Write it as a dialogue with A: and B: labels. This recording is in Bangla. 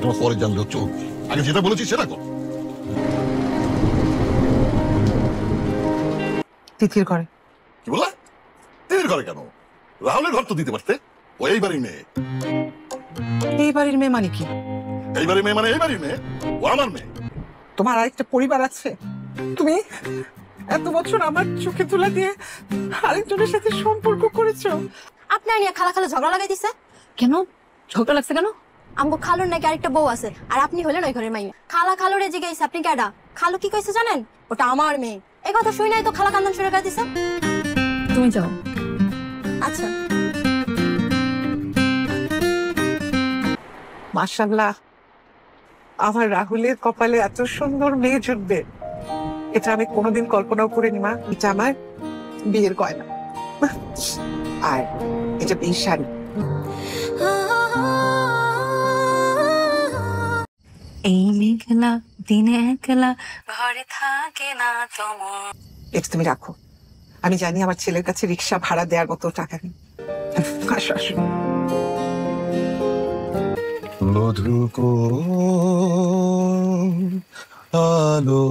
A: তোমার পরে জানলে চলবে, আগে যেটা বলেছি সেটা কর।
B: তিথির ঘরে।
A: কি বললা? তিথির ঘরে কেন? রাহুলের ঘর তো দিতে পারতে। ও এই বাড়ির মেয়ে।
B: এই বাড়ির মেয়ে মানে কি?
A: এই বাড়ির মেয়ে মানে এই বাড়ির মেয়ে, ও আমার মেয়ে।
B: তোমার আরেকটা পরিবার আছে, তুমি এত বছর আমার চোখে তুলা দিয়ে আরেকজনের সাথে সম্পর্ক করেছো।
C: আপনার নিয়ে খালা খালা ঝগড়া লাগাই দিছে
D: কেন? ঝগড়া লাগছে কেন?
C: আমগো খালুর নাকি আরেকটা বউ আছে, আর আপনি হলেন ওই ঘরের মাইয়া। খালা খালুরে জিজ্ঞাসা আপনি কেডা? খালু কি কইছে জানেন? ওটা আমার মেয়ে। এই কথা শুই নাই তো খালা কান্দন শুরু করে দিছে।
D: তুমি যাও।
C: আচ্ছা।
B: মাশাআল্লাহ, আমার রাহুলের কপালে এত সুন্দর মেয়ে জুটবে, এটা আমি কোনোদিন কল্পনাও করিনি মা। এটা আমার বিয়ের গয়না, আর এটা বিয়ের শাড়ি।
D: এই মেঘলা দিনে একলা ঘরে থাকে না তোমার।
B: এটা তুমি রাখো, আমি জানি আমার ছেলের কাছে রিক্সা ভাড়া দেওয়ার মতো টাকা নেই। আসো আসো।
A: মধুকো আলো